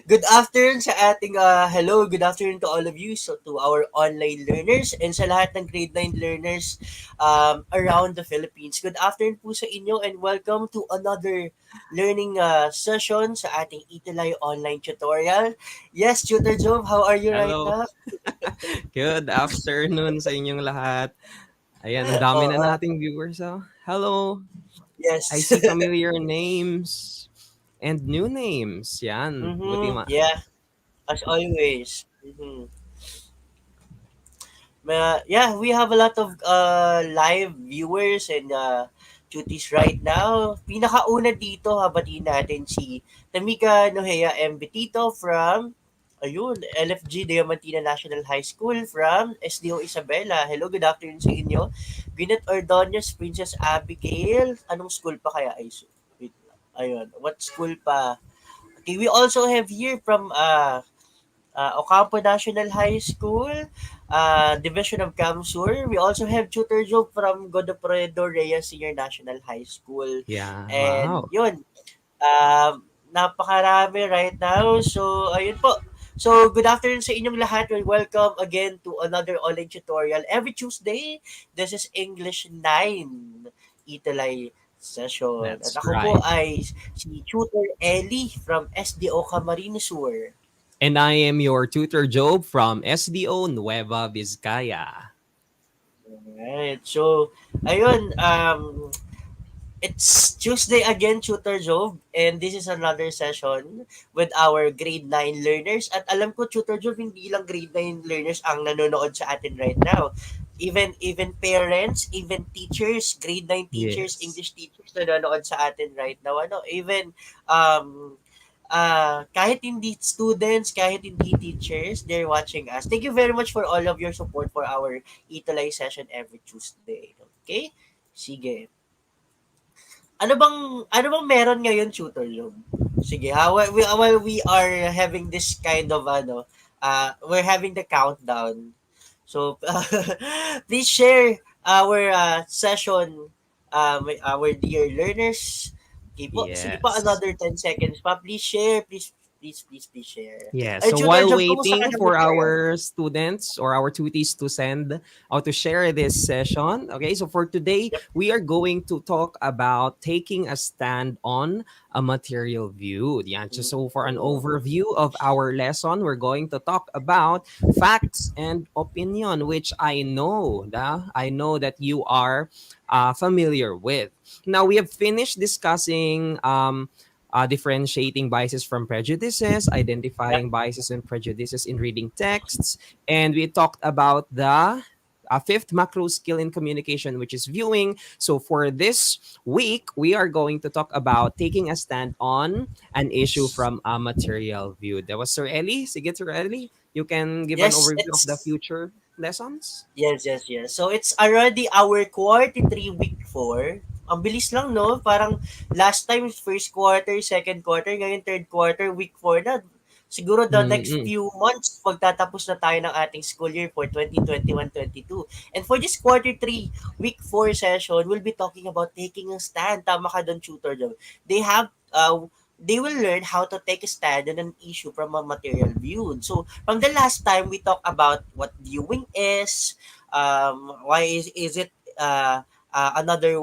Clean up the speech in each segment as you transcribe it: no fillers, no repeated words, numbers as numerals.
Good afternoon sa ating hello, good afternoon to all of you, so to our online learners and sa lahat ng grade 9 learners around the Philippines. Good afternoon po sa inyo and welcome to another learning session sa ating Itilay online tutorial. Yes, Tutor Job, how are you right Hello. now? Good afternoon sa inyong lahat. Ayan, ang dami na Oo, nating viewers. Hello. I yes. see familiar names and new names. Yan. Yeah, as always. Yeah, we have a lot of live viewers and duties right now. Pinakauna dito, habatiin natin si Tamika Nohea M. Betito from LFG Diamantina National High School from SDO Isabela. Hello, good afternoon sa inyo. Gwyneth Ordonez, Princess Abigail. Anong school pa kaya? Wait, ayun. What school pa? Okay, we also have here from Ocampo National High School, Division of Camsur. We also have tutor job from Godofredo Reyes Senior National High School. Yeah, And wow. yun, napakarami right now. So, ayun po. So, good afternoon sa inyong lahat and welcome again to another online tutorial. Every Tuesday, this is English 9 Italay session. At That's ako po right. ay si Tutor Ellie from SDO Camarines Sur. And I am your tutor Job from SDO Nueva Vizcaya. Right. So, ayun, it's Tuesday again, Tutor Jove, and this is another session with our grade 9 learners. At alam ko, Tutor Jove, hindi lang grade 9 learners ang nanonood sa atin right now. Even parents, even teachers, grade 9 teachers, Yes. English teachers nanonood sa atin right now. Even kahit hindi students, kahit hindi teachers, they're watching us. Thank you very much for all of your support for our Italay session every Tuesday. Okay? Sige. Ano bang meron ngayon, Tutor Job? Sige, while we are having this kind of we're having the countdown. So, please share our session with our dear learners. Okay po, sige pa, Yes. another 10 seconds pa. Please share, please share. Yeah. Ay, So Tutor while Job, kumusta ka waiting naman for ngayon? our students or our tutees to send or to share this session, okay, so for today, Yep. we are going to talk about taking a stand on a material view. Yeah. So for an overview of our lesson, we're going to talk about facts and opinion, which I know that you are familiar with. Now we have finished discussing differentiating biases from prejudices, Yep. identifying biases and prejudices in reading texts, and we talked about the fifth macro skill in communication, which is viewing. So for this week, we are going to talk about taking a stand on an issue from a material view. That was Sir Ellie. Sige, Sir Ellie, you can give an Yes, overview of the it's future lessons. Yes. So it's already our quarter 3 week 4. Ang bilis lang, no? Parang last time first quarter, second quarter, ngayon third quarter, week 4 na. Siguro the next Mm-mm. few months pagtatapos na tayo ng ating school year for 2021-22. And for this quarter 3 week 4 session, we'll be talking about taking a stand. Tama ka doon, tutor Joe. They will learn how to take a stand on an issue from a material view. So, from the last time we talked about what viewing is, why is it another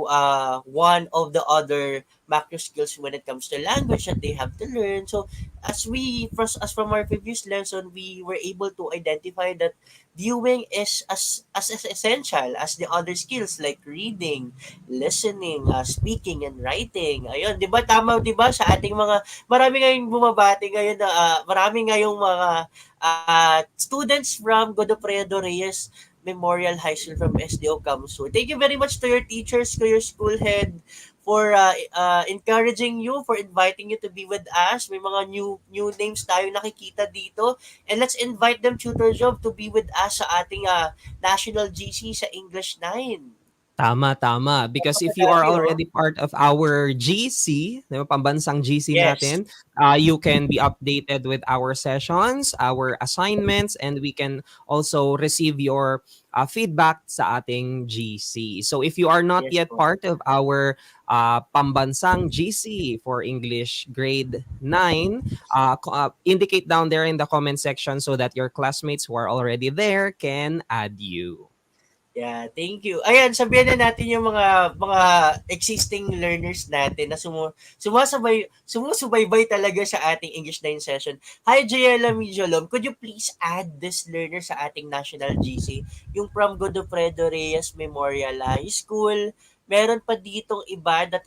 one of the other macro skills when it comes to language that they have to learn. So as from our previous lesson, we were able to identify that viewing is as essential as the other skills like reading, listening, speaking, and writing. Ayun, 'di ba tama 'di ba sa ating mga marami ngayong bumabati ngayon na marami ngayong mga students from Godofredo Reyes Memorial High School from SDO Kamsur. Thank you very much to your teachers, to your school head for encouraging you, for inviting you to be with us. May mga new names tayo nakikita dito. And let's invite them, Tutor Job, to be with us sa ating National GC sa English 9. Tama, tama. Because if you are Madami, oh. already part of our GC, di ba, pambansang GC Yes. natin, you can be updated with our sessions, our assignments, and we can also receive your feedback sa ating GC. So if you are not Yes yet po. part of our pambansang GC for English grade 9, indicate down there in the comment section so that your classmates who are already there can add you. Yeah, thank you. Ayan, sabihan na natin yung mga existing learners natin na sumusubaybay talaga sa ating English 9 session. Hi, Jayela Mijolom. Could you please add this learner sa ating National GC? Yung from Godofredo Reyes Memorial High School. Meron pa ditong iba that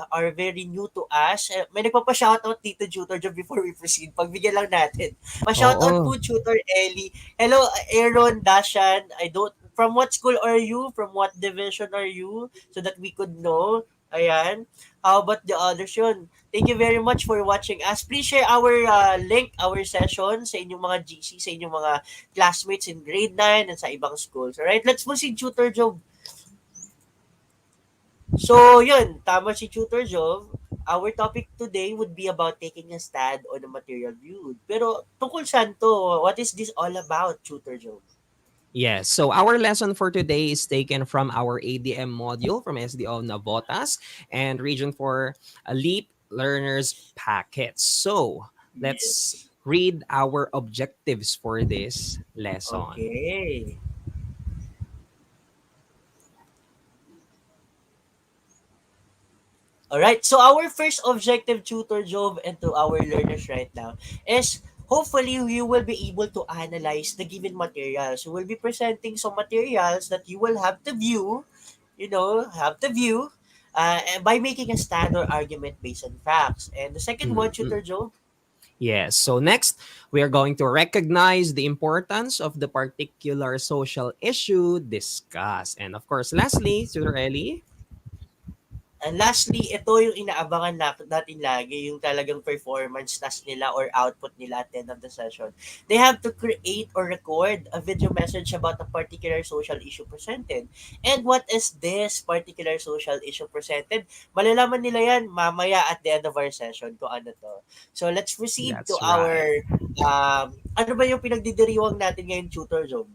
are very new to us. May nagpapa-shoutout dito, Tutor Job, before we proceed. Pagbigyan lang natin. Pa-shoutout Oo. po, Tutor Ellie. Hello, Aaron, Dashan. I don't from what school are you? From what division are you? So that we could know. Ayan. How about the others yun? Thank you very much for watching us. Please share our link, our session sa inyong mga GC, sa inyong mga classmates in grade 9 and sa ibang schools. Alright, let's proceed, Tutor Job. So, yun, tama si Tutor Job. Our topic today would be about taking a stand on the material viewed. Pero, tungkol saan to? What is this all about, Tutor Job? Yes. So our lesson for today is taken from our ADM module from SDO Navotas and Region for Elite Learners Packets. So let's Yes. read our objectives for this lesson. Okay. Alright, so our first objective, Tutor Job, and to our learners right now is hopefully you will be able to analyze the given materials. We will be presenting some materials that you will have to view, by making a stand or argument based on facts. And the second one, Mhm. Tutor Job, Yes. So next, we are going to recognize the importance of the particular social issue discussed. And of course, lastly, Tutor Ellie. and lastly, ito yung inaabangan natin lagi, yung talagang performance task nila or output nila at the end of the session. They have to create or record a video message about a particular social issue presented. And what is this particular social issue presented? Malalaman nila yan mamaya at the end of our session kung ano to. So let's proceed to That's our, right. ano ba yung pinagdidiriwang natin ngayon, Tutor Job?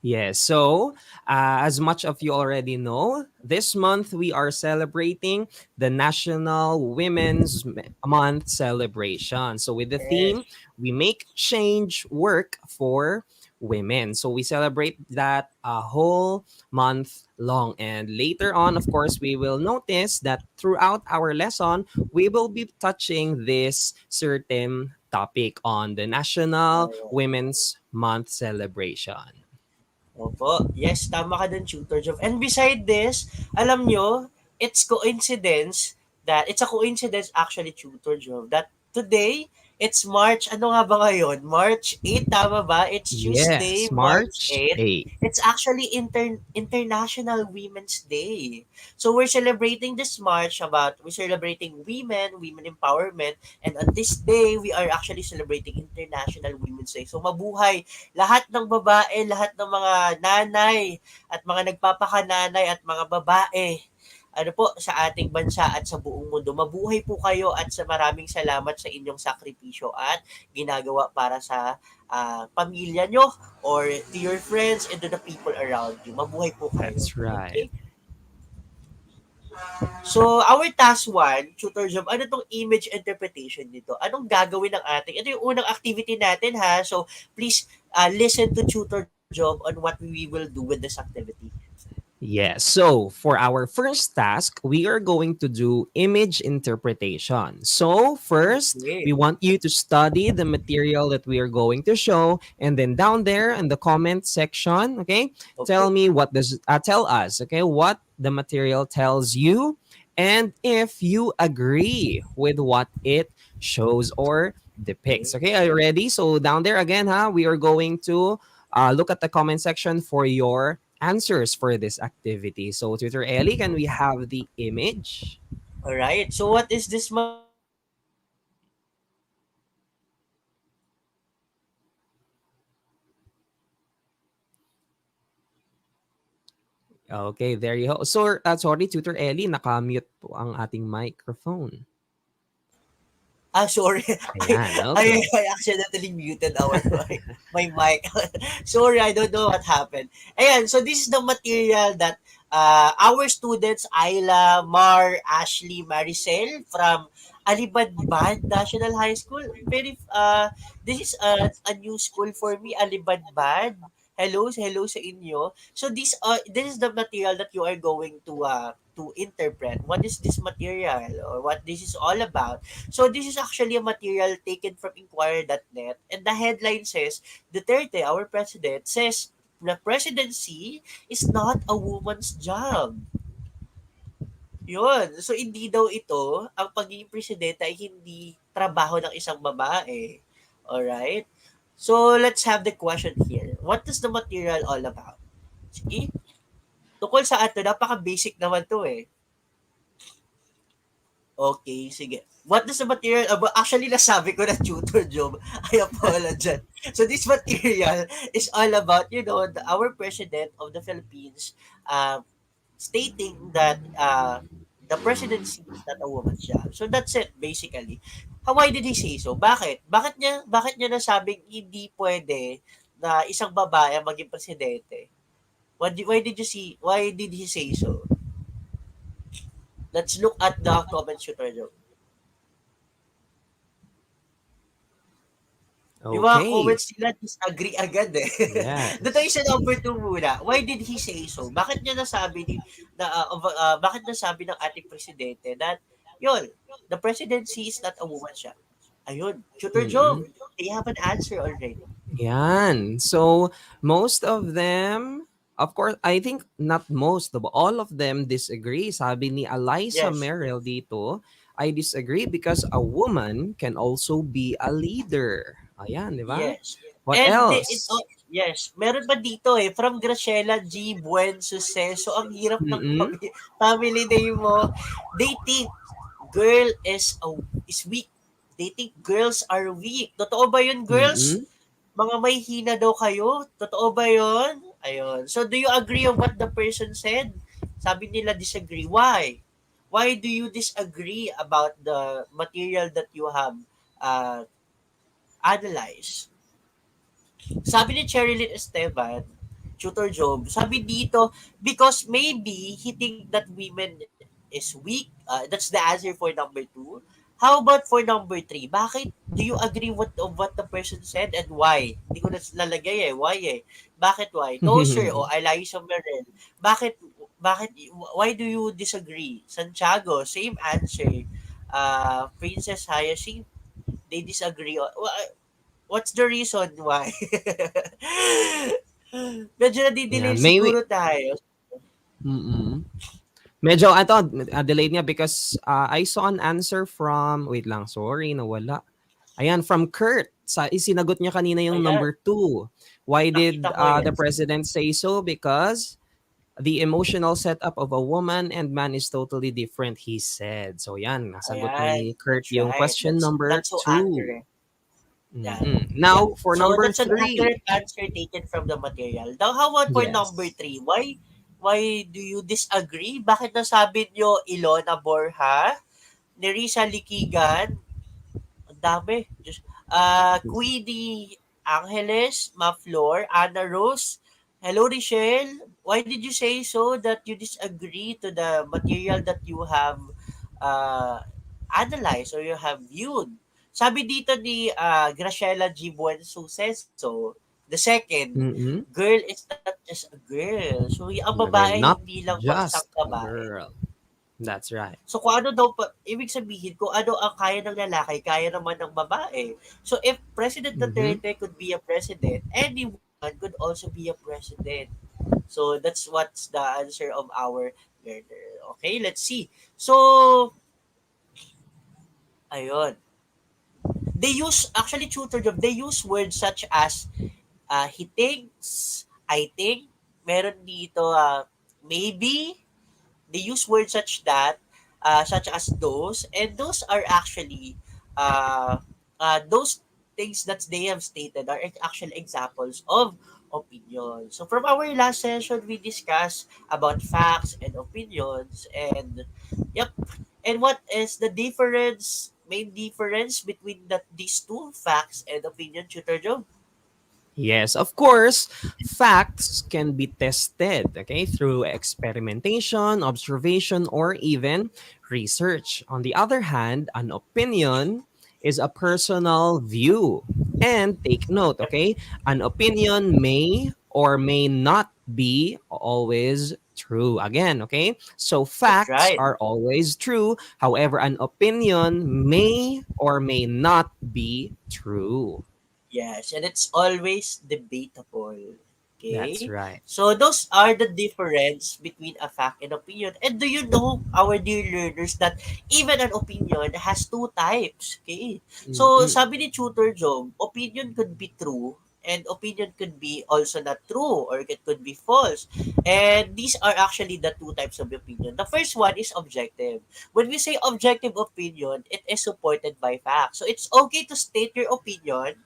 Yes. So, as much of you already know, this month we are celebrating the National Month celebration. So, with the Yes. theme, we make change work for women. So, we celebrate that a whole month long. And later on, of course, we will notice that throughout our lesson, we will be touching this certain topic on the National Women's Month celebration. Opo. Yes, tama ka dun, Tutor Job. And beside this, alam nyo, it's a coincidence actually, Tutor Job, that today, it's March, ano nga ba ngayon? March 8, tama ba? It's Tuesday, Yes, March March 8. 8th. It's actually International Women's Day. So we're celebrating this March we're celebrating women empowerment, and on this day, we are actually celebrating International Women's Day. So mabuhay lahat ng babae, lahat ng mga nanay at mga nagpapakananay at mga babae ano po sa ating bansa at sa buong mundo. Mabuhay po kayo at sa maraming salamat sa inyong sakripisyo at ginagawa para sa pamilya nyo or to your friends and to the people around you. Mabuhay po kayo. That's right. Okay? So, our task 1, Tutor Job, ano tong image interpretation dito? Anong gagawin ng ating? Ito yung unang activity natin ha. So, please listen to Tutor Job on what we will do with this activity. Yes. So, for our first task, we are going to do image interpretation. So, first, Okay. we want you to study the material that we are going to show, and then down there in the comment section, okay, Okay. tell us, okay, what the material tells you, and if you agree with what it shows or depicts. Okay. Okay, are you ready? So, down there again, we are going to look at the comment section for your answers for this activity. So, Tutor Ellie, can we have the image? All right. So, what is this Okay, there you go. So, sorry, Tutor Ellie, naka-mute po ang ating microphone. Sorry. Ayan, I, okay. I accidentally muted my mic. Sorry, I don't know what happened. Ayan, so this is the material that our students, Ayla, Mar, Ashley, Maricel from Alibadbad National High School. This is a new school for me, Alibadbad. Hello sa inyo. So this is the material that you are going to interpret. What is this material or what this is all about? So this is actually a material taken from Inquirer.net, and the headline says, Duterte, our president, says the presidency is not a woman's job. Yun. So hindi daw ito, ang pagiging presidente ay hindi trabaho ng isang babae. Alright? So let's have the question here. What is the material all about? Sige. Tukol sa ato, napaka-basic naman to eh. Okay, sige. What does the material about? Actually, nasabi ko na tutor job. I apologize. So this material is all about, our president of the Philippines stating that the presidency is not a woman's job. So that's it, basically. Why did he say so? Bakit? Bakit niya nasabing hindi pwede na isang babae ang maging presidente? Why did he say so? Let's look at the comment shooter job. Yung mga Okay. comments nila disagree agad eh. Doon tayo Yes. sa number 2 muna. Why did he say so? Bakit nasabi ng ating presidente that yun, the presidency is not a woman siya? Ayun, Tutor Mm-mm. Joe, they have an answer already. Yan. So, most of them, of course, I think not most, but all of them disagree. Sabi ni Eliza Yes. Merrill dito, I disagree because a woman can also be a leader. Ayan, di ba? Yes. What And else? yes, meron pa dito eh, from Graciela G. Buen Suceso. Ang hirap ng Mm-mm. family name mo. They think girl is weak. They think girls are weak. Totoo ba yun, girls? Mm-mm. Mga may hina daw kayo? Totoo ba yun? Ayun. So, do you agree on what the person said? Sabi nila disagree. Why? Why do you disagree about the material that you have uh, analyzed? Sabi ni Cherilyn Esteban, Tutor Job, sabi dito, because maybe he think that women is weak. That's the answer for number 2. How about for number 3? Bakit? Do you agree of what the person said and why? Hindi ko na lalagay eh. Why eh? Bakit why? No sir o Eliza Merel. Bakit why do you disagree? Santiago, same answer. Princess Hyacinth, they disagree. What's the reason why? Medyo nadidelay Yeah, maybe. siguro tayo. Mm-mm. Medyo, delayed niya because I saw an answer from, wait lang, sorry, nawala. Ayan, from Kurt. Isinagot niya kanina yung Ayan, number 2. Why did nakita ko the yan. president say so? Because the emotional setup of a woman and man is totally different, he said. So yan, nasagot Ayan, ni Kurt that's yung right. question number That's so 2. accurate. Yan. Yeah. Now, for So number that's an 3. accurate answer taken from the material. Now, how about for number Yes. 3? Why do you disagree? Bakit nasabi nyo Ilona Borja, Nerissa Likigan, ang dami. Just, Queenie Angeles, Maflor, Anna Rose. Hello, Richelle. Why did you say so that you disagree to the material that you have uh, analyzed or you have viewed? Sabi dito ni Graciela G. Buensuceso, the second, Mm-mm. girl is not just a girl. So, ang We're babae, not hindi lang bagsang just a babae. girl. That's right. So kung ano daw ibig sabihin kung ano ang kaya ng lalaki, kaya naman ng babae. So if President Mm-hmm. Duterte could be a president, anyone could also be a president. So that's what's the answer of our learner. Okay, let's see. So ayun. They use actually tutor job. They use words such as he thinks, I think, meron dito maybe. They use words such as those, and those are actually those things that they have stated are actual examples of opinion. So from our last session, we discussed about facts and opinions, and yep. And what is the difference, main difference between these two, facts and opinion, Tutor Joe? Yes, of course, facts can be tested, okay, through experimentation, observation, or even research. On the other hand, an opinion is a personal view. And take note, okay, an opinion may or may not be always true. Again, okay, so That's facts right. are always true. However, an opinion may or may not be true. Yes, and it's always debatable. That's Okay? right. So those are the difference between a fact and opinion. And do you know, our dear learners, that even an opinion has two types? Okay? So Mhm. sabi ni Tutor Job, opinion could be true and opinion could be also not true, or it could be false. And these are actually the two types of opinion. The first one is objective. When we say objective opinion, it is supported by facts. So it's okay to state your opinion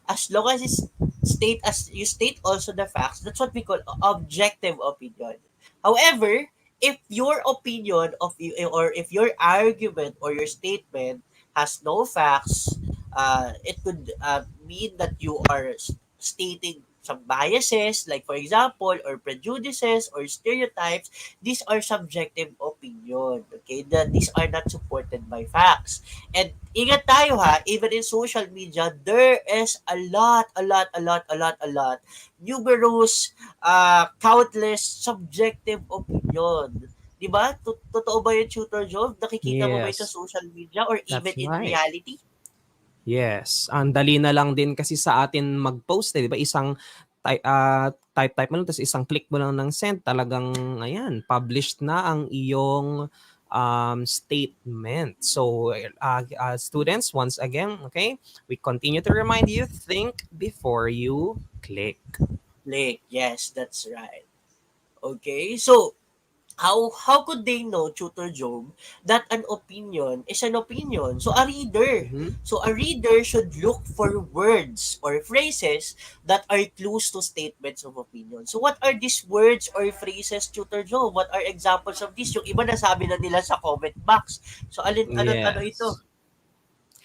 as long as you state also the facts. That's what we call objective opinion. However, if your opinion of you, or if your argument or your statement has no facts, it could mean that you are stating some biases, like for example, or prejudices or stereotypes. These are subjective opinion. Okay, these are not supported by facts. And ingat tayo ha, even in social media, there is a lot, numerous, countless subjective opinion. Di ba? Totoo ba yung Tutor Job? Nakikita mo ba ito sa Yes, social media or even that's in right. reality? Yes, ang dali na lang din kasi sa atin mag-post, eh, 'di ba? Isang type mo lang tapos isang click mo lang ng send, talagang ayan, published na ang iyong statement. So, students, once again, okay, we continue to remind you, think before you click. Like, yes, that's right. Okay, so how could they know, Tutor Job, that an opinion is an opinion? So a reader. Mhm. So a reader should look for words or phrases that are clues to statements of opinion. So what are these words or phrases, Tutor Job? What are examples of this? Yung iba nasabi na nila sa comment box. So ano ito? Yes.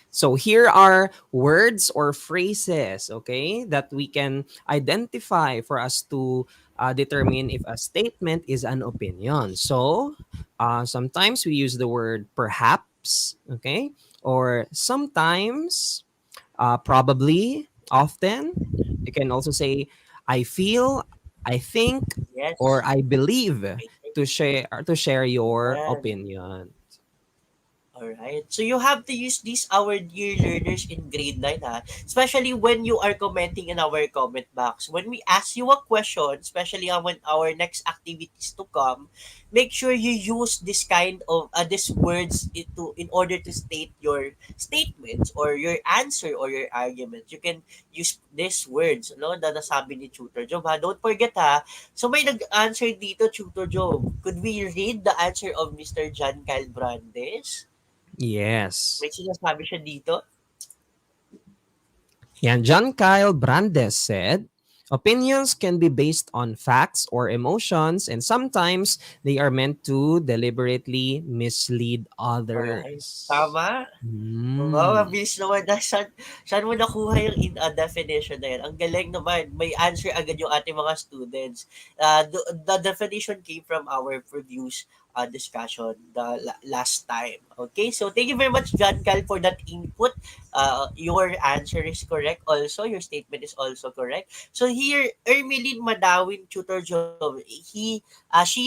So here are words or phrases, okay, that we can identify for us to determine if a statement is an opinion. So sometimes we use the word perhaps, okay, or sometimes, probably, often. You can also say, I feel, I think, or Yes. I believe I think. to share your Yan. opinion. Alright. So you have to use these, our dear learners, in grade 9 ha. Especially when you are commenting in our comment box. When we ask you a question, especially when our next activities to come, make sure you use this kind of these words in order to state your statements or your answer or your argument. You can use these words, no? Na nasabi ni Tutor Job ha. Don't forget ha. So may nag-answer dito, Tutor Job. Could we read the answer of Mr. John Kyle Brandes? Yes. May sinasabi siya dito? Yan, John Kyle Brandes said, opinions can be based on facts or emotions, and sometimes they are meant to deliberately mislead Alright. others. Tama? Wow, Mm. mabilis naman na. Saan mo nakuha yung definition na yan? Ang galing naman. May answer agad yung ating mga students. The definition came from our previous discussion last time. Okay, so thank you very much, John Cal, for that input. Your answer is correct also. Your statement is also correct. So here, Ermeline Madawin, Tutor Job, she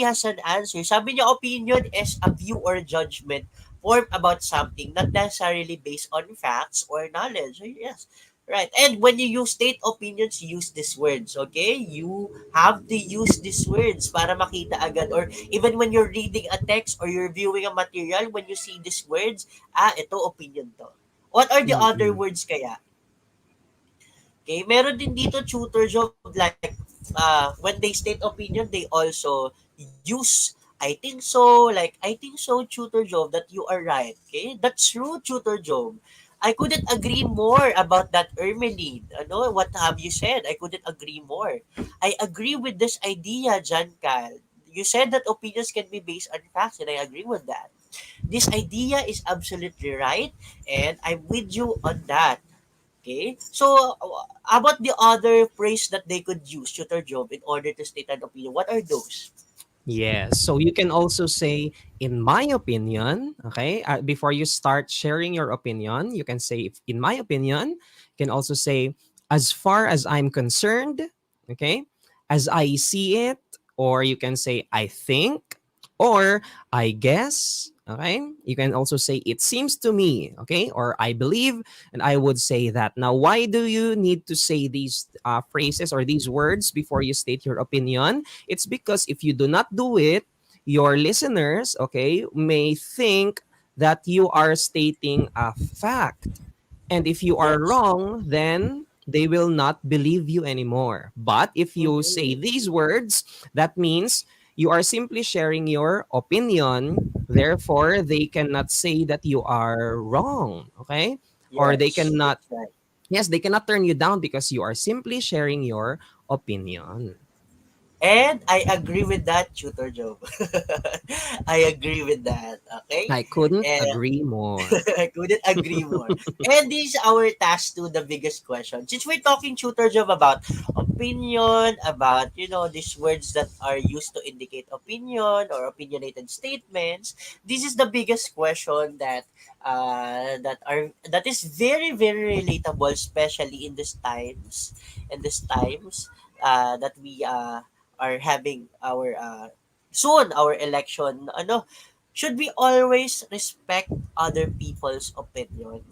has an answer. Sabi niya, opinion is a view or judgment formed about something, not necessarily based on facts or knowledge. So, yes. Right. And when you use state opinions, use these words, okay? You have to use these words para makita agad, or even when you're reading a text or you're viewing a material, when you see these words, ito opinion to. What are the other Mm-mm. words kaya? Okay, meron din dito tutor job, like when they state opinion, they also use I think so, like I think so, tutor job, that you are right. Okay, that's true, tutor job. I couldn't agree more about that, Ermeline. Ano, what have you said? I couldn't agree more. I agree with this idea, John Cal. You said that opinions can be based on facts, and I agree with that. This idea is absolutely right, and I'm with you on that. Okay? So, how about the other phrase that they could use, tutor job, in order to state an opinion? What are those? Yes. So you can also say, in my opinion, okay? Before you start sharing your opinion, you can say, in my opinion. You can also say, as far as I'm concerned, okay? As I see it, or you can say, I think, or I guess, okay? You can also say, it seems to me, okay? Or I believe, and I would say that. Now, why do you need to say these phrases or these words before you state your opinion? It's because if you do not do it, your listeners, okay, may think that you are stating a fact. And if you are Yes. wrong, then they will not believe you anymore. But if you say Mm-hmm. these words, that means you are simply sharing your opinion. Therefore, they cannot say that you are wrong, okay? Or they Yes, cannot, that's right. yes, they cannot turn you down because you are simply sharing your opinion. And I agree with that, Tutor Job. I agree with that. Okay? I couldn't And agree more. I couldn't agree more. And this is our task to the biggest question. Since we're talking, Tutor Job, about opinion, about, these words that are used to indicate opinion or opinionated statements, this is the biggest question that is very, very relatable, especially in these times that we are having our soon our election. Should we always respect other people's opinion?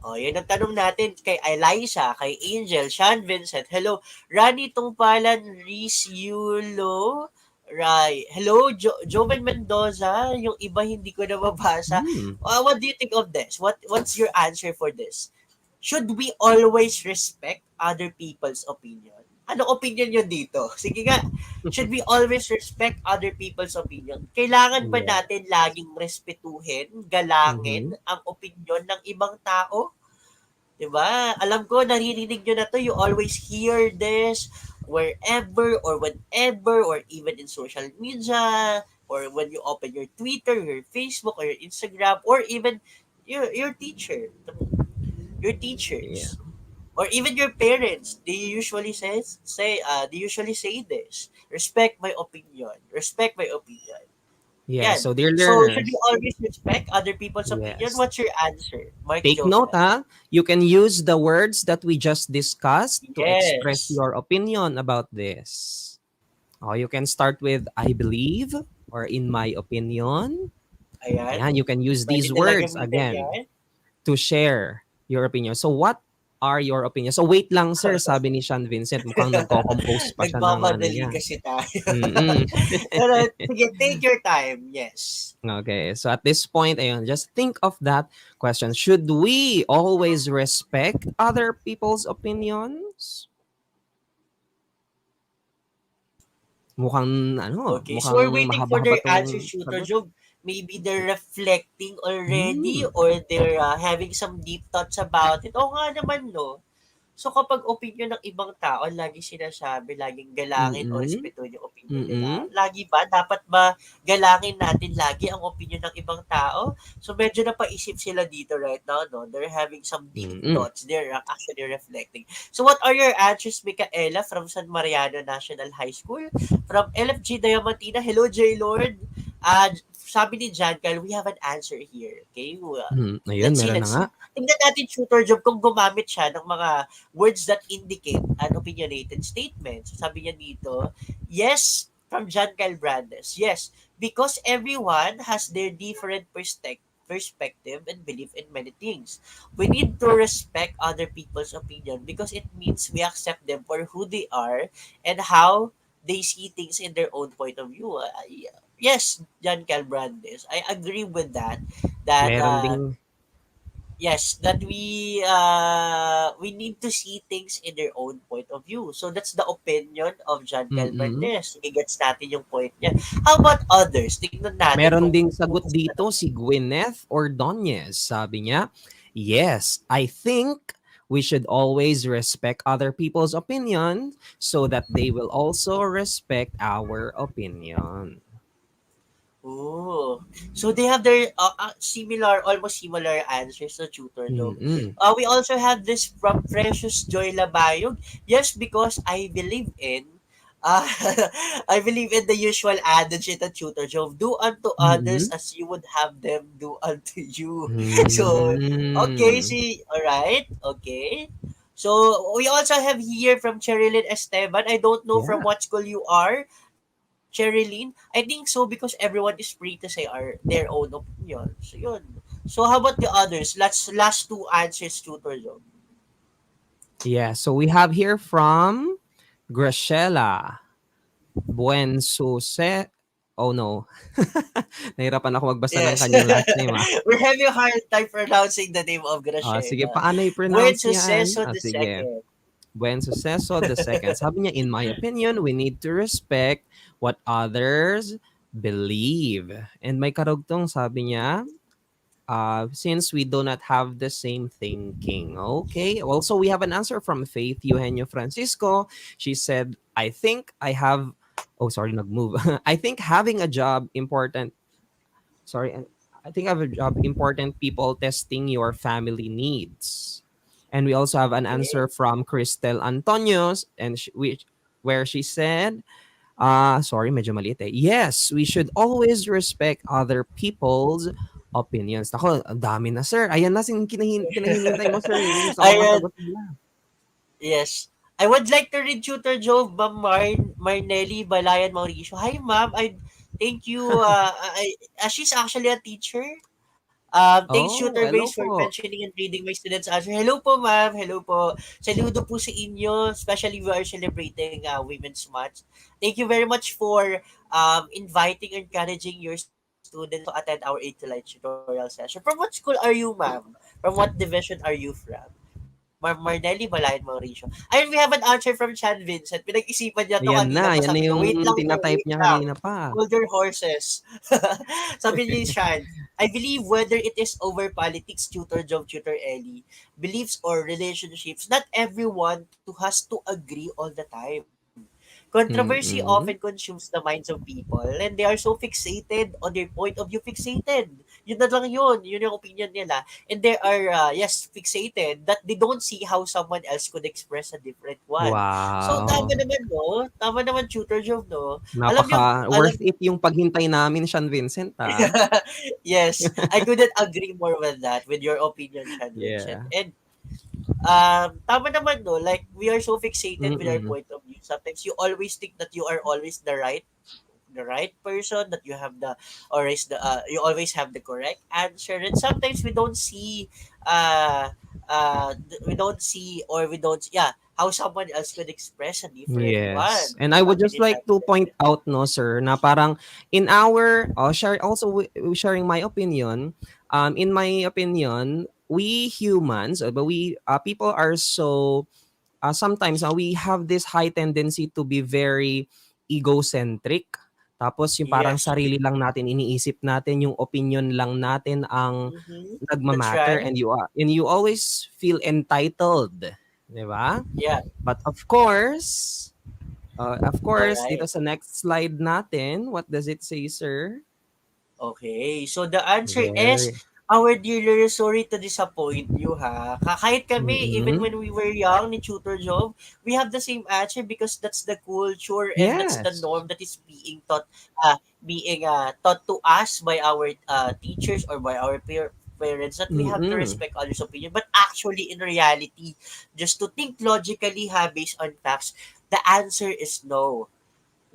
Oh, yun ang tanong natin kay Eliza, kay Angel, Sean Vincent. Hello, Rani Tungpalan, Reese Yulo, Hello, Joven Mendoza. Yung iba hindi ko na mabasa. Hmm. What do you think of this? What's your answer for this? Should we always respect other people's opinion? Anong opinion nyo dito? Sige nga, should we always respect other people's opinion? Kailangan ba Yeah. natin laging respetuhin, galangin Mm-hmm. ang opinion ng ibang tao? 'Di ba? Alam ko naririnig nyo na 'to, you always hear this wherever or whenever or even in social media or when you open your Twitter, your Facebook or your Instagram or even your teacher, your Yeah. teachers or even your parents. They usually say this, respect my opinion, respect my opinion. Yeah. Yan. So, dear So should you learners, always respect other people's opinion? yes. What's your answer, Mark Take note, Jovel? ha? You can use the words that we just discussed to express Yes. your opinion about this. Or you can start with I believe or in my opinion. Ayan. Ayan, you can use Pwede these nila words gamitin again yan. to share your opinion. So what are your opinions? So wait lang sir, sabi ni Sean Vincent, mukhang nagko-compose pa siya ng ano Nagmamadali niya. kasi tayo. Mm-mm. Pero sige, take your time. Yes. Okay, so at this point, ayun, just think of that question. Should we always respect other people's opinions? Mukhang ano, Okay. So we're mukhang waiting for mahaba-haba their answer, tong shooter sagot. job. Maybe they're reflecting already Hmm. or they're having some deep thoughts about it. Oo nga naman, no? So kapag opinion ng ibang tao, lagi sinasabi, laging galangin o Mm. respetuhin yung opinion nila. Mm. Lagi ba? Dapat ba galangin natin lagi ang opinion ng ibang tao? So medyo napaisip sila dito right now, no? They're having some deep Mm. thoughts. They're actually reflecting. So what are your answers, Micaela, from San Mariano National High School? From LFG Diamantina, hello, J. Lord. Sabi ni Jan Kyle, we have an answer here. Okay? Ayun, Let's see, meron na let's nga. see. Tingnan natin, shooter job, kung gumamit siya ng mga words that indicate an opinionated statement. So sabi niya dito, yes, from John Calbrandes, yes, because everyone has their different perspective and belief in many things. We need to respect other people's opinion because it means we accept them for who they are and how they see things in their own point of view. Yes, John Calbrandes, I agree with that. That Meron ding yes, that we need to see things in their own point of view. So that's the opinion of John mm. Calvertes. Igets natin yung point niya. How about others? Tingnan natin Meron kung ding sagot kumusta dito naman. si Gwyneth Ordonez. Sabi niya, Yes, I think we should always respect other people's opinion so that they will also respect our opinion. Oh, so they have their similar, almost similar answers to Tutor Job. Mm-mm. We also have this from Precious Joy Labayog. Yes, because I believe in, uh, I believe in the usual adage in the Tutor Job, do unto others Mm-mm. as you would have them do unto you. So, okay, Mm. see, alright, okay. So, we also have here from Cherilyn Esteban. I don't know from Yeah. what school you are, Cherilyn? I think so because everyone is free to say their own opinion. So yun. So how about the others? Last two answers, Tutor Job. Yeah. So we have here from Graciela Buensuse. Oh no. Nahirapan ako magbasa ng Yes. kanyang last name ah. We're having a hard time pronouncing the name of Sige, Graciela. paano Buen i-pronounce yan? suceso the Sige. second. Buen suceso the second. Sabi niya, in my opinion, we need to respect what others believe. And may karugtong sabi niya, since we do not have the same thinking. Okay. Also, we have an answer from Faith Eugenio Francisco. She said, I think I have, oh, sorry, nag-move. I think having a job important, sorry, I think have a job important people testing your family needs. And we also have an Okay. answer from Cristel Antonios, and where she said, sorry, medyo maliit eh. Yes, we should always respect other people's opinions. Ako, ang dami na, sir. Ayan na, pinahihintay mo, sir. Yung gusto ko Ayan. masagot nila. Yes. I would like to read Tutor Job, Ma'am Marnelli Balayan Mauricio. Hi, ma'am. I thank you. She's actually a teacher. Thanks, Oh, Shooter hello Base, for po. mentioning and reading my students' answer. Hello po, ma'am. Hello po. Saludo po sa inyo, especially we are celebrating Women's Month. Thank you very much for inviting and encouraging your students to attend our 8 to Light tutorial session. From what school are you, ma'am? From what division are you from? Marnelli Balayan Mauricio. Ayun, we have an answer from Chan Vincent. Pinag-isipan niya to Ayan kanina na. pa. Yan na Sabi niya, yung wait lang po, tinatype wait niya lang. kanina pa. Hold your horses. Sabi ni Chan, I believe whether it is over politics, tutor job, tutor Ellie, beliefs or relationships, not everyone to has to agree all the time. Controversy often Mm-mm. consumes the minds of people and they are so fixated on their point of view fixated. Yun na lang yun. Yun yung opinion nila. And they are, yes, fixated that they don't see how someone else could express a different one. So, tama Wow. naman, no? Tama naman, tutor job, no? Napaka Alam worth it yung paghintay namin, Sean Vincent, ah. yes, I couldn't agree more with that, with your opinion, Sean Vincent. Yeah. And tama naman no, like we are so fixated with our Mm-mm. point of view. Sometimes you always think that you are always the right person, that you have the or is the you always have the correct answer, and sometimes we don't see uh we don't see or we don't yeah how someone else could express a different Yes. one. And I would Sabi just ni like Sean to point Vincent. out, no, sir, na parang in our, share also sharing my opinion, in my opinion, we humans, but we people are so, sometimes we have this high tendency to be very egocentric. Tapos yung parang Yes. sarili lang natin iniisip natin, yung opinion lang natin ang Mm-hmm. That's nagmamatter, right. and you always feel entitled, 'di ba? Yeah. But All of course, dito right. sa next slide natin, what does it say, sir? Okay, so the answer is, Very. our dear Lord, sorry to disappoint you ha. Kahit kami, even Mm-mm. when we were young ni Tutor Job, we have the same answer because that's the culture and that's the Yes. norm that is being taught to us by our teachers or by our parents, that we have to Mm-mm. respect others' opinion. But actually, in reality, just to think logically based on facts, the answer is no.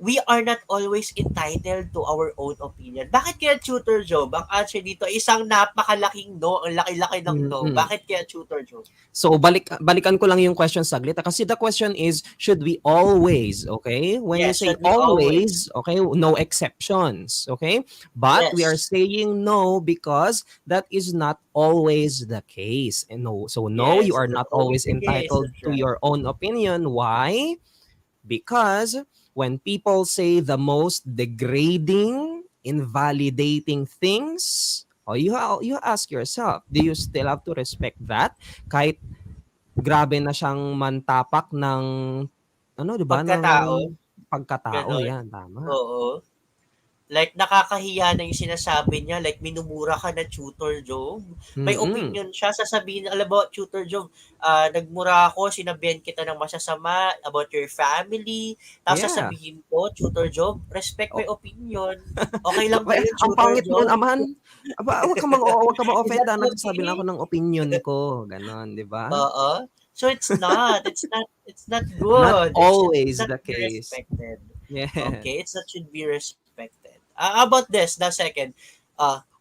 We are not always entitled to our own opinion. Bakit kaya Tutor Job? Ang answer dito ay isang napakalaking no, ang laki-laki ng no. Mm-mm. Bakit kaya Tutor Job? So balikan ko lang yung question saglit, kasi the question is, should we always, okay? When you Yes, say should we always? always, okay, no exceptions, okay? But we are Yes. saying no because that is not always the case. And no, so no, you Yes, are it's not not always always the case. entitled That's to right. your own opinion. Why? Because when people say the most degrading, invalidating things, O you ask yourself, do you still have to respect that kahit grabe na siyang mantapak ng ano, 'di ba, ng Pagkatao, pagkatao, gano'n. 'yan, tama. Oo. Like, nakakahiya na yung sinasabi niya, like, minumura ka na Tutor Job. May Mm. opinion siya, sasabihin, alam mo, Tutor Job, nagmura ako, sinabihan kita ng masasama about your family. Tapos Yeah. sasabihin ko, Tutor Job, respect my O opinion. Okay lang ba yun, ang Tutor pangit nun Job? naman. Aba, wag ka Is ma-offend that nagsasabi lang okay? ako ng opinyon ko, gano'n, 'di ba? Oo. So it's not Not good. It's always not the to be case. respected. Okay, Yes. it's not should be respected. About this, the second,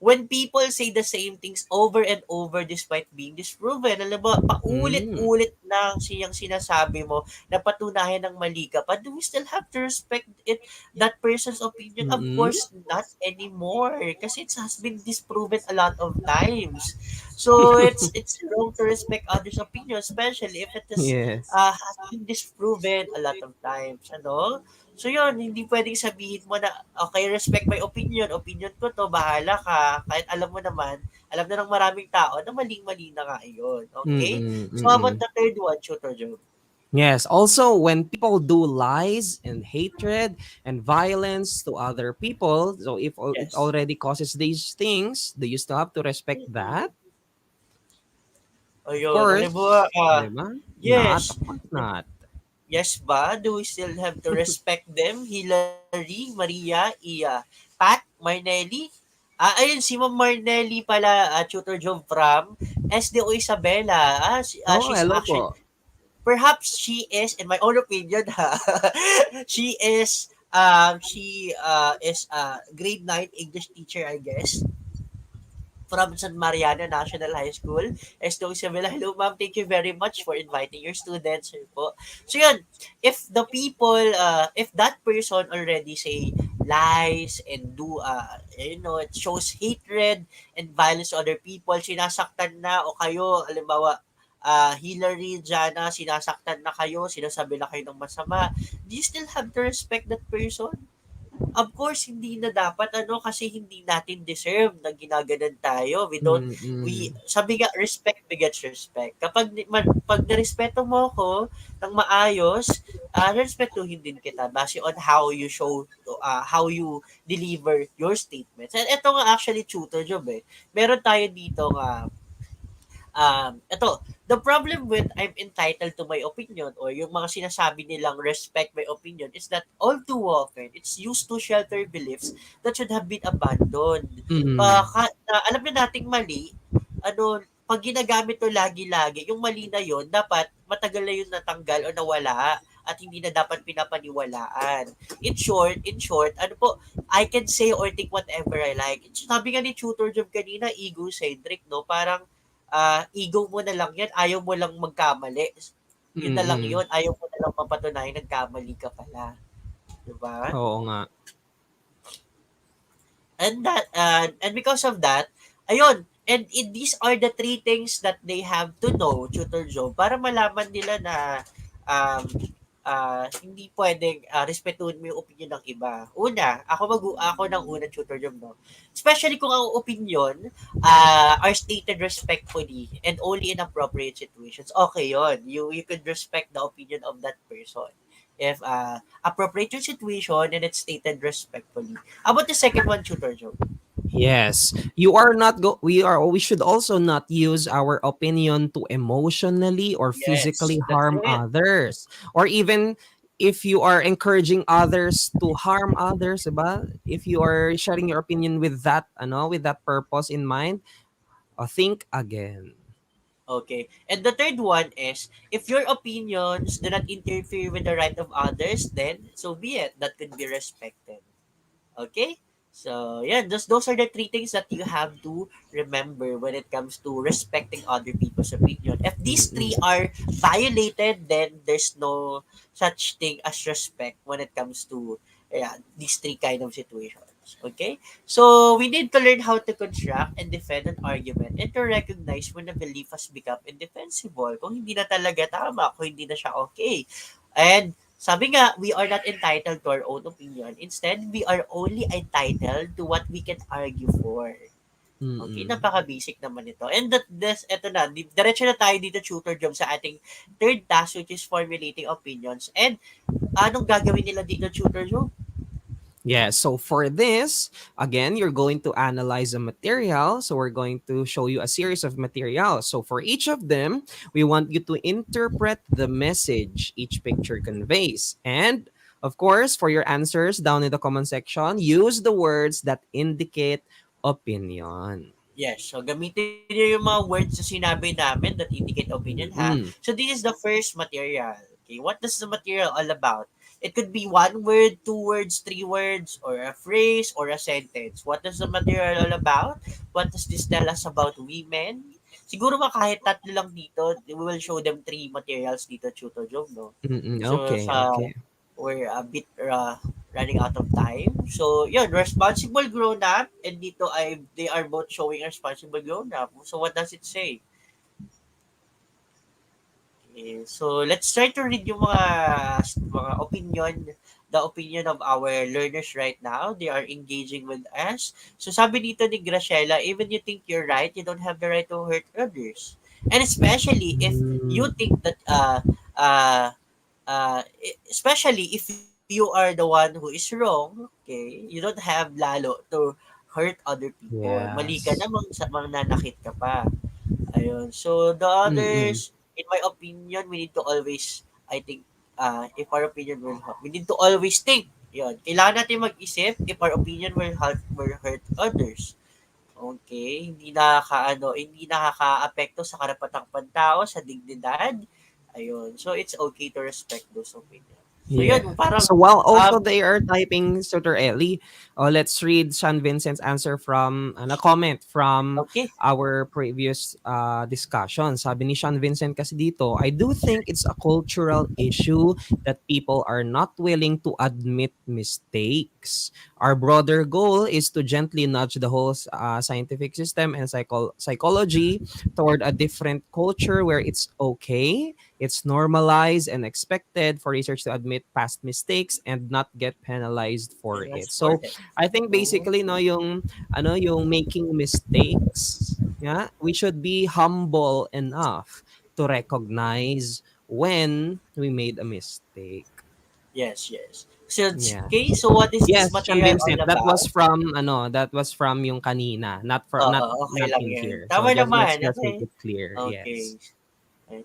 when people say the same things over and over despite being disproven, alam mo, Hmm, paulit-ulit na siyang sinasabi mo na patunayan ng mali ka, but do we still have to respect it, that person's opinion? Of mm. course, not anymore. Kasi it has been disproven a lot of times. So it's wrong to respect others' opinion, especially if it is Yes. has been disproven a lot of times. Ano? So yun, hindi pwedeng sabihin mo na, okay, respect my opinion, opinion ko to, bahala ka, kahit alam mo naman, alam na ng maraming tao na maling-mali na nga yun. Okay? Mm, So how about mm. the third one, Tutor Joe? Yes, also when people do lies and hatred and violence to other people, so if it Yes. already causes these things, do you still have to respect that? Of Ayun, alam mo, course, 'di ba? Not, yes. of course not. Yes ba? Do we still have to respect them? Hillary, Maria, Pat, Marnelli? Ayun, si Ma'am Marnelli pala, Tutor Joe from SDO Isabela. Oh, She's hello actually, po. perhaps she is, in my own opinion, she is grade 9 English teacher, I guess, from San Mariano National High School. Estong Isabela, hello ma'am, thank you very much for inviting your students here po. So yun, if the people, if that person already say lies and do, it shows hatred and violence to other people, sinasaktan na o kayo, halimbawa, Hillary, Jana, sinasaktan na kayo, sinasabi na kayo ng masama, do you still have to respect that person? Of course, hindi na dapat kasi hindi natin deserve na ginaganan tayo. Mm. Sabi nga, respect begets respect. Pag narespeto mo ako ng maayos, respetuhin din kita base on how you show, how you deliver your statements. And ito nga actually tutor job eh. Meron tayo dito nga, ito, the problem with I'm entitled to my opinion or yung mga sinasabi nilang respect my opinion is that all too often, it's used to shelter beliefs that should have been abandoned. Mm. Alam na nating mali, pag ginagamit to lagi-lagi, yung mali na yon dapat matagal na yun natanggal o nawala at hindi na dapat pinapaniwalaan. In short, I can say or think whatever I like. Sabi nga ni Tutor Job kanina, ego-centric, no? Parang ego mo na lang yan, ayaw mo lang magkamali. Yun na lang Mm. yun, ayaw mo na lang mapatunayan nagkamali ka pala. Diba? Oo nga. And because of that, ayun, these are the three things that they have to know, Tutor Joe, para malaman nila na um, hindi pwedeng respetuhin mo yung opinion ng iba. Ako ng una, Tutor Joe, no? Especially kung ang opinion are stated respectfully and only in appropriate situations. Okay yon. You could respect the opinion of that person if appropriate your situation and it's stated respectfully. How about the second one, Tutor Joe? Yes. You are not go we should also not use our opinion to emotionally or physically Yes, that's harm it. others. Or even if you are encouraging others to harm others, diba? If you are sharing your opinion with with that purpose in mind, think again. Okay. And the third one is, if your opinions do not interfere with the right of others, then so be it. That could be respected. Okay? So, yeah, those are the three things that you have to remember when it comes to respecting other people's opinion. If these three Mm-mm. are violated, then there's no such thing as respect when it comes to these three kind of situations. Okay? So, we need to learn how to construct and defend an argument and to recognize when a belief has become indefensible. Kung hindi na talaga tama, kung hindi na siya okay. And sabi nga, we are not entitled to our own opinion. Instead, we are only entitled to what we can argue for. Okay, Mm. napaka-basic naman ito. And eto na, diretso na tayo dito, tutor job, sa ating third task, which is formulating opinions. And anong gagawin nila dito, tutor job? Yeah, so for this, again, you're going to analyze a material. So we're going to show you a series of materials. So for each of them, we want you to interpret the message each picture conveys. And of course, for your answers down in the comment section, use the words that indicate opinion. Yes, so gamitin niyo yung mga words na sinabi namin that indicate opinion, ha? Mm-mm. So this is the first material. Okay, what does the material all about? It could be one word, two words, three words, or a phrase, or a sentence. What does the material all about? What does this tell us about women? Siguro mga kahit tatlo lang dito, we will show them three materials dito, Tutor Job, no? Mm-mm. So Okay, sa okay. we're a bit running out of time. So, yun, responsible grown up, and dito ay they are both showing responsible grown up. So, what does it say? Okay, so, let's try to read yung mga opinion, the opinion of our learners right now. They are engaging with us. So, sabi dito ni Graciela, even you think you're right, you don't have the right to hurt others. And especially if you Mm, think that especially if you are the one who is wrong, okay, you don't have lalo to hurt other people. Mali ka yes. namang mananakit ka pa. Ayun. So, the Mm-mm. others, in my opinion, we need to always, I think, if our opinion will help, we need to always think. Yun. Kailangan natin mag-isip if our opinion will hurt others. Okay, hindi nakakaapekto sa karapatang pantao, sa dignidad. Ayun. So it's okay to respect those opinions. So Yeah. yun, parang So while um also they are typing Sutter Ellie, let's read Sean Vincent's answer from a comment from okay. our previous discussion. Sabi ni Sean Vincent kasi dito, I do think it's a cultural issue that people are not willing to admit mistakes. Our broader goal is to gently nudge the whole scientific system and psychology toward a different culture where it's okay, it's normalized and expected for research to admit past mistakes and not get penalized for Yes, it. for So, it. I think Oh, basically no yung making mistakes, yeah, we should be humble enough to recognize when we made a mistake. yes, yes. So, Yeah. okay, so what is this Yes, Sean material all Vincent. about? That was from yung kanina, not for Oo, not okay not lang in yan. here. So Tama let's naman, just make okay. it clear. Okay. Yes.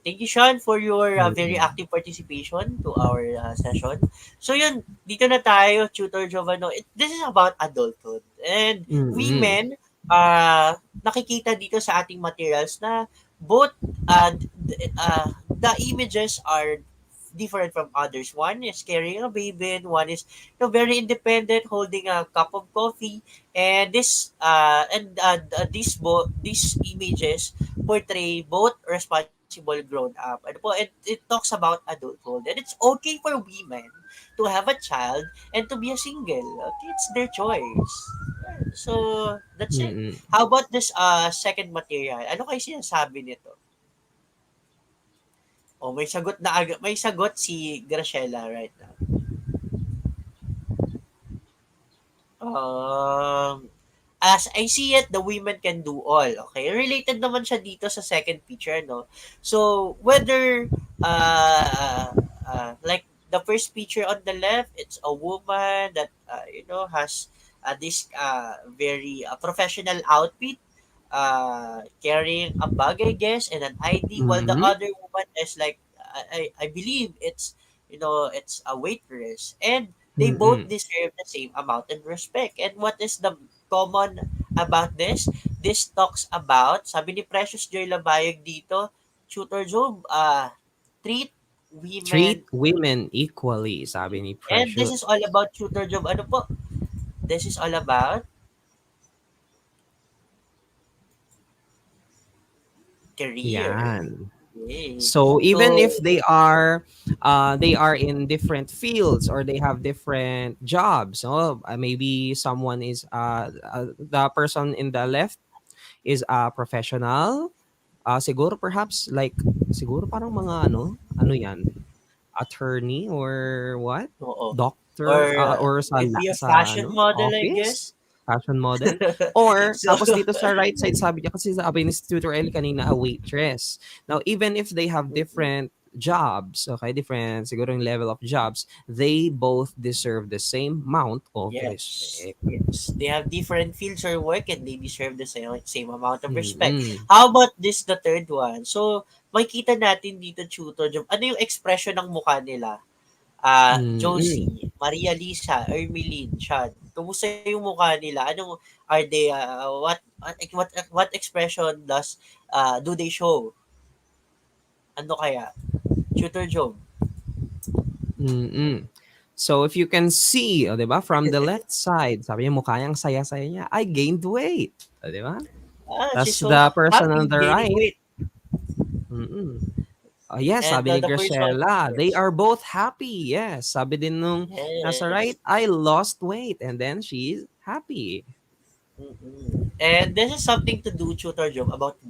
Thank you, Sean, for your very Mm-mm. active participation to our session. So yun, dito na tayo, Tutor Giovanno. This is about adulthood. And Mm-mm. women, nakikita dito sa ating materials na both the images are different from others. One is carrying a baby, and one is very independent, holding a cup of coffee. And these images portray both responsible grown up. Ano po, it talks about adulthood. And it's okay for women to have a child and to be a single. Okay, it's their choice. So, that's it. Mm-mm. How about this second material? Ano kayo sinasabi nito? Oh, may sagot si Graciela right now. Um, as I see it, the women can do all. Okay? Related naman siya dito sa second picture, no? So, whether, like, the first picture on the left, it's a woman that, has this very professional outfit, carrying a bag, I guess, and an ID, while the Mm-hmm. other woman is like, I believe it's a waitress. And they both Mm-mm. deserve the same amount of respect. And what is the common about this? This talks about, sabi ni Precious Joy Labayag dito, Tutor Job, treat women, Treat women equally, sabi ni and this is Precious. all about Tutor Job. Ano po? This is all about career. Yan. Okay. So even So, if they are in different fields or they have different jobs, maybe someone is the person in the left is a professional, siguro perhaps like siguro parang mga ano yan, attorney or what? oo. Or Doctor or sa could be a sa fashion ano, model, I office? guess. fashion model. Or, So, tapos dito sa right side, sabi niya, kasi sabi ni Tutor Ellie kanina, a waitress. Now, even if they have different jobs, okay, different siguro yung level of jobs, they both deserve the same amount of yes, respect. yes. They have different fields or work and they deserve the same amount of respect. Mm-mm. How about this, the third one? So, makikita natin dito, tutor, ano yung expression ng mukha nila? Mm-mm. Josie, Maria Lisa, Ermeline, Chad. Kumusta yung mukha nila? Anong are they what expression do they show? Ano kaya? Tutor Job. Mm. So if you can see, oh, 'di ba, from the left side, sabi niya mukha niyang saya-saya niya, I gained weight. Oh, 'di ba? She's Tas so the person happy on the gaining right, weight. mm. Oh, yes, And sabi ni the person, Graciela, they yes, are both happy. Yes, sabi din nung nasa right, yes. I lost weight and then she's happy. Mm-mm. And this is something to do, Tutor Job, about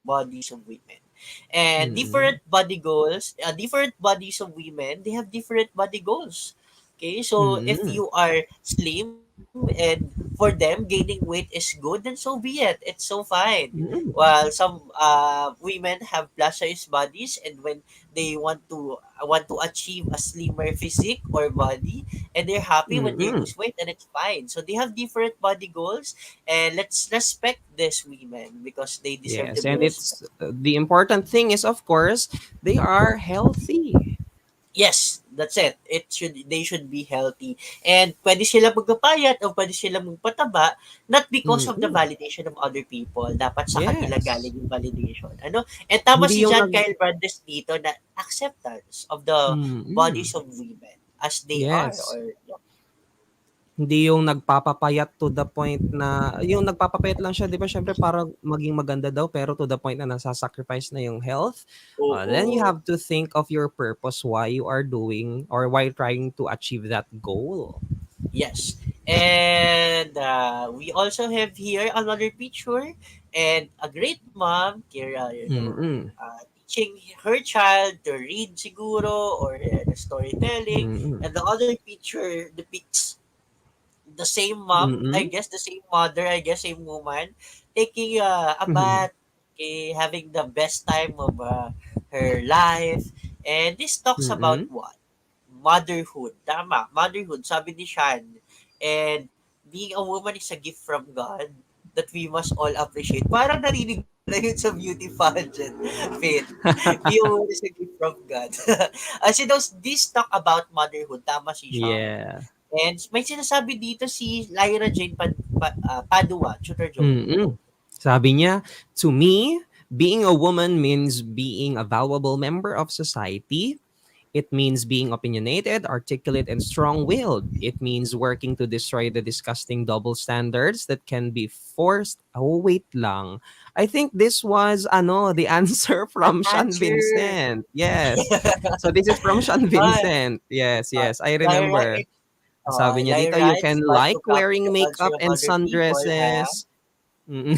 bodies of women. And different Mm. body goals, different bodies of women, they have different body goals. Okay, so if Mm. you are slim and for them gaining weight is good, then so be it. It's so fine. Mm. While some women have plus size bodies, and when they want to achieve a slimmer physique or body, and they're happy when they Mm. lose weight, and it's fine. So they have different body goals, and let's respect these women because they deserve to Yes, be and respected. it's the important thing is of course they are healthy. Yes, that's it. They should be healthy. And pwede sila magpapayat o pwede sila magpataba not because of the Mm. validation of other people. Dapat sa kanila Yes. galing yung validation. Ano? And tama Hindi si yung John nag Kyle Brandes dito na acceptance of the mm. bodies of women as they are, Yes. or Hindi yung nagpapapayat to the point na yung nagpapapayat lang siya 'di ba siyempre para maging maganda daw pero to the point na nasa-sacrifice na yung health. Then you oo. have to think of your purpose why you are doing or why trying to achieve that goal. Yes. And we also have here another picture and a great mom, Kira, Mm. teaching her child to read siguro or the storytelling. Mm. And the other picture depicts the same mom, I Mm. guess, the same mother, I guess, same woman, taking a Mhm. bath, okay, having the best time of her life. And this talks about Mm. what? Motherhood. Tama, motherhood, sabi ni Shan. And being a woman is a gift from God that we must all appreciate. Parang narinig ko na yun sa beauty pageant. Faith. Being a woman is a gift from God. As this talk about motherhood, tama si Sean. Yeah. And may sinasabi dito si Lyra Jane Padua, Tutor Joe. Mm. Sabi niya, "To me, being a woman means being a valuable member of society. It means being opinionated, articulate, and strong-willed. It means working to destroy the disgusting double standards that can be forced." Oh, wait lang. I think this was the answer The from Sean answer. Vincent. Yes. So this is from Sean uh, Vincent. Yes, yes. I Lyra, remember. Sabi niya dito, Lyra, you it's can fun to like copy wearing the answer makeup of and other people, ha? sundresses.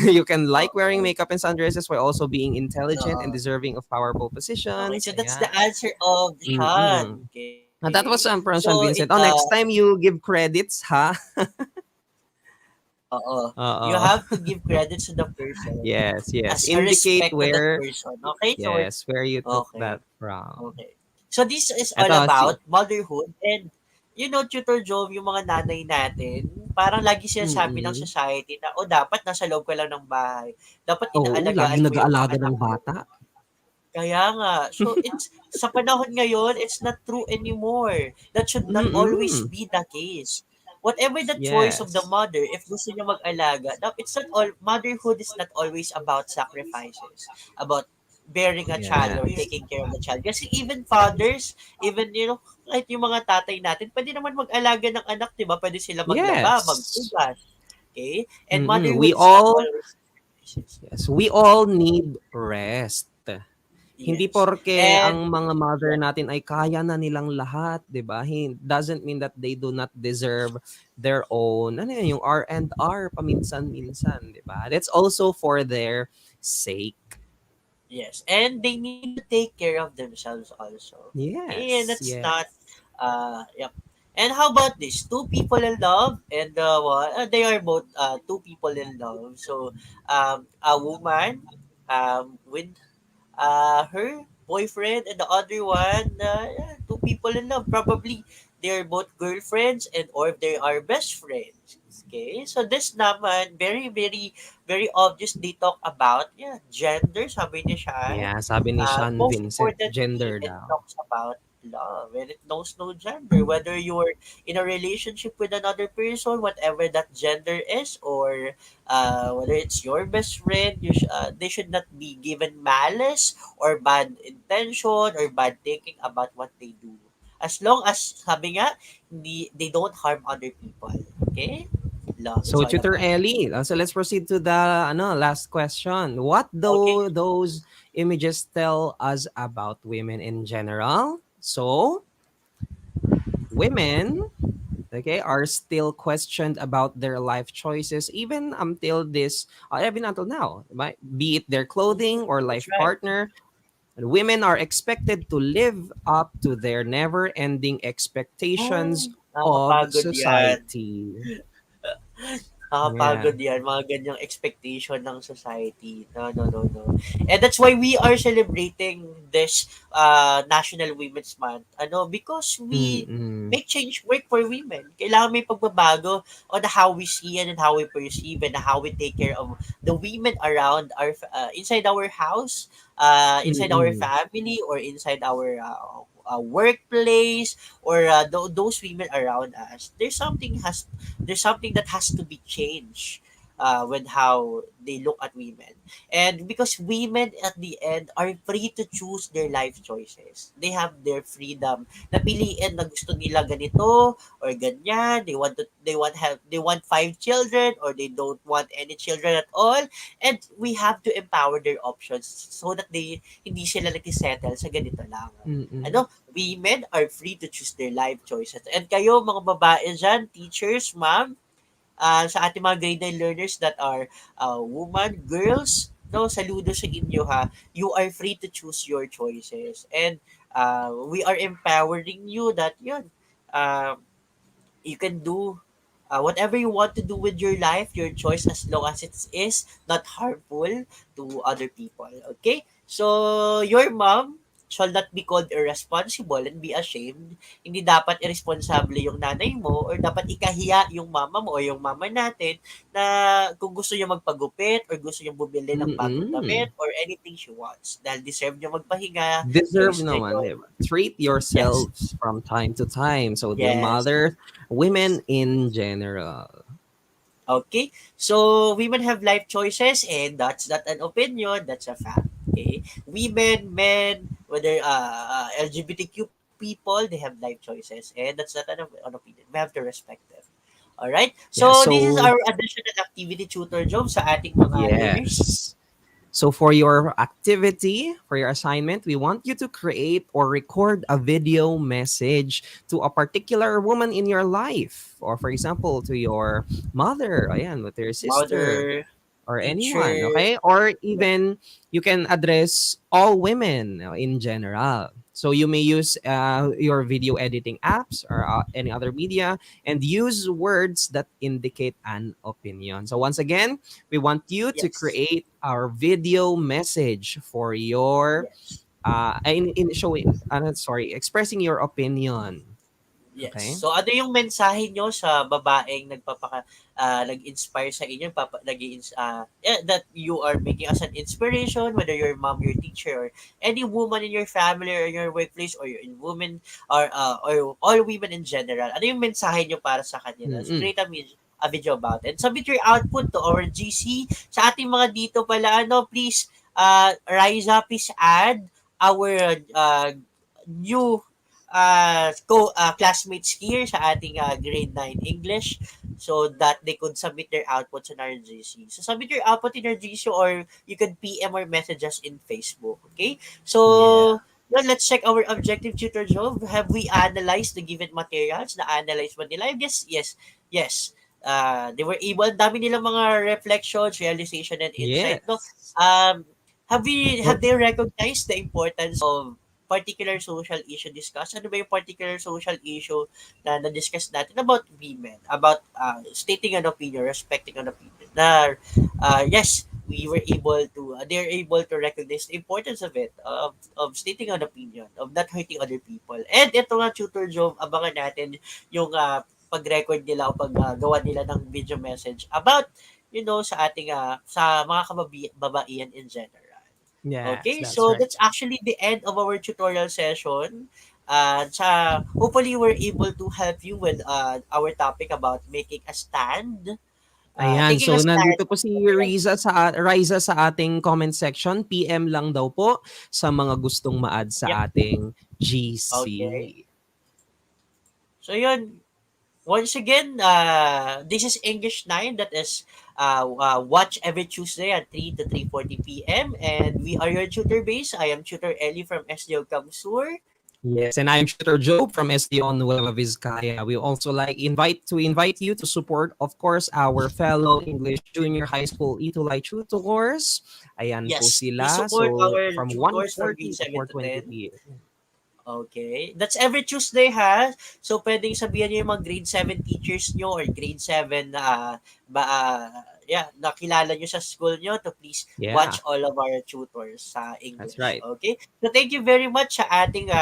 You can like wearing Oo. makeup and sundresses while also being intelligent and Oo. deserving of powerful Okay, positions. so that's the Ayan. answer of Mm. Sean. Okay. That was So from it Sean Vincent. Oh, next time you give credits, ha? oo. You Oo. have to give credit to the person Yes, yes. as a Indicate respect to that where, person. Okay? So yes, where you took okay. that from. Okay. So this is all Eto, about motherhood, and Tutor Joe, yung mga nanay natin, parang lagi sinasabi ng mm. society na, "O, dapat nasa loob ka lang ng bahay. Dapat Oo, inaalagaan laging mo yung mga nag-aalaga anak ng mo." bata. Kaya nga. So, it's sa panahon ngayon, it's not true anymore. That should not always Mm. be the case. Whatever the choice of the Yes. mother, if gusto niya mag-alaga, it's not all, motherhood is not always about sacrifices, about bearing a child or Yes. taking care of the child. Kasi even fathers, even, kahit yung mga tatay natin, pwede naman mag-alaga ng anak, di ba? Pwede sila maglaba, Yes. maghugas. Okay? And Mm. motherhood is not always sacrifices. Yes, we all need rest. Hindi Yes. porke And, ang mga mother yeah. natin ay kaya na nilang lahat, 'di ba? Doesn't mean that they do not deserve their own yung R&R paminsan-minsan, 'di ba? That's also for their sake. Yes, and they need to take care of themselves also. Okay, and Yes, that's not, yes. yep. And how about this? Two people in love, and they are both two people in love. So, a woman with her boyfriend, and the other one, yeah, two people in love. Probably they're both girlfriends, and or they are best friends. Okay, so this naman, very, very, very obvious. They talk about, yeah, gender, sabi ni Shai. Yeah, sabi ni Sean Most Vincent, importantly, gender it daw. talks about love, and it knows no gender. Whether you're in a relationship with another person, whatever that gender is, or whether it's your best friend, they should not be given malice or bad intention or bad thinking about what they do. As long as, sabi nga, they don't harm other people. Okay? Love is So, all Tutor about. Ellie, so let's proceed to the last question. What Okay? do those images tell us about women in general? So, women, okay, are still questioned about their life choices even until even until now, right? Be it their clothing or That's life right. partner. Women are expected to live up to their never-ending Ay, expectations of nakakapagod yan. society. Yeah. Nakakapagod yan, mga ganyang expectation ng society. No, no, no, no. And that's why we are celebrating this National Women's Month. Ano, because we Mm-mm. make change work for women. Kailangan may pagbabago on how we see and how we perceive and how we take care of the women around our inside our house, inside our Mm-mm. family, or inside our workplace, or those women around us. There's something that has to be changed with how they look at women. And because women at the end are free to choose their life choices. They have their freedom. Napiliin na gusto nila ganito or ganyan. They want five children, or they don't want any children at all. And we have to empower their options so that hindi sila nagsisettle sa ganito lang. Mm-mm. Ano, women are free to choose their life choices. And kayo, mga babae dyan, teachers, ma'am, sa ating mga grade 9 learners that are woman, girls, no, saludo sa inyo ha. You are free to choose your choices. And we are empowering you that yun, uh, you can do whatever you want to do with your life, your choice, as long as it is not harmful to other people. Okay? So, your mom shall not be called irresponsible and be ashamed. Hindi dapat irresponsible yung nanay mo, or dapat ikahiya yung mama mo o yung mama natin na kung gusto niya magpagupit or gusto niya bumili ng bagong Mm-mm. damit or anything she wants. Dahil deserve niya magpahinga, Deserve choice na naman, yun. di ba? Treat Yes. yourselves from time to time. So, the Yes. mothers, women in general. Okay? So, women have life choices, and that's not an opinion, that's a fact. Okay? Women, men, whether LGBTQ people, they have life choices, and that's not an opinion. We have to respect them. Alright? Yeah, So, this is so our additional activity tutor job sa ating mga learners. yes. So for your activity, for your assignment, we want you to create or record a video message to a particular woman in your life. Or for example, to your mother, ayan, to your sister, Mother, or anyone, teacher, okay? Or yeah, even you can address all women in general. So you may use your video editing apps or any other media and use words that indicate an opinion. So once again, we want you to yes. create our video message for your Yes. in showing sorry, expressing your opinion. Yes. Okay? So ano yung mensahe nyo sa babaeng nag-inspire sa inyo, yeah, that you are making as an inspiration, whether your mom, your teacher, or any woman in your family or in your workplace, or your in women, or all women in general. Ano yung mensahe nyo para sa kanila? So, Mm-mm. create a video about it. Submit your output to our GC. Sa ating mga dito pala, please, Riza, please add our new classmates here sa ating grade 9 English, so that they could submit their outputs in our GC. So submit your output in our GC, or you can PM or message us in Facebook. Okay? Yeah. So, now let's check our objective tutor job. Have we analyzed the given materials? Na-analyze ba nila? Yes, yes, yes. They were able, dami nilang mga reflections, realization, and insight. No? Yes. Um, have Well, they recognized the importance of particular social issue discussed. Ano ba yung particular social issue na na-discuss natin about women, about stating an opinion, respecting an opinion. Na yes, we were able to, they're able to recognize the importance of it, of stating an opinion, of not hurting other people. And ito nga, Tutor Joe, abangan natin yung pag-record nila o pag gawa nila ng video message about, sa ating, sa mga kababaihan in general. Yes, Okay, that's so right. that's actually the end of our tutorial session. Sa hopefully we're able to help you with our topic about making a stand, Ayan, taking a so stand. nandito po si Riza sa ating comment section. PM lang daw po sa mga gustong ma-add Yep. sa ating GC. Okay. So yun, once again, this is English 9. That is watch every Tuesday at 3 to 3:40 p.m. And we are your tutor base. I am Tutor Ellie from SDO Kamsur. Yes, and I'm Tutor Job from SDO Nueva Vizcaya. We also invite you to support, of course, our fellow English Junior High School Itulay tutors. Ayan po Yes, please sila. support So our from tutors from grade 1:40 to 7 to 4:20 10. p.m. Okay. That's every Tuesday, ha? So, pwedeng sabihan niyo yung mga grade 7 teachers nyo or grade 7 na, nakilala nyo sa school nyo to please Yeah, watch all of our tutors sa that's English. right. Okay? So, thank you very much sa ating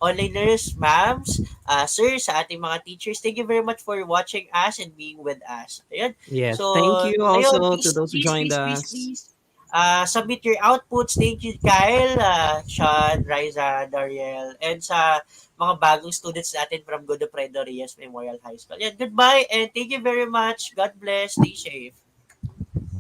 online learners, ma'ams, sir, sa ating mga teachers. Thank you very much for watching us and being with us. Ayun. Yes, So, thank you ayun, also to please, those who please, joined please, please, us. please, submit your outputs. Thank you, Kyle, Sean, Riza, Dariel, and sa mga bagong students natin from Godofredo Reyes Memorial High School. Yan, goodbye and thank you very much. God bless. Stay safe.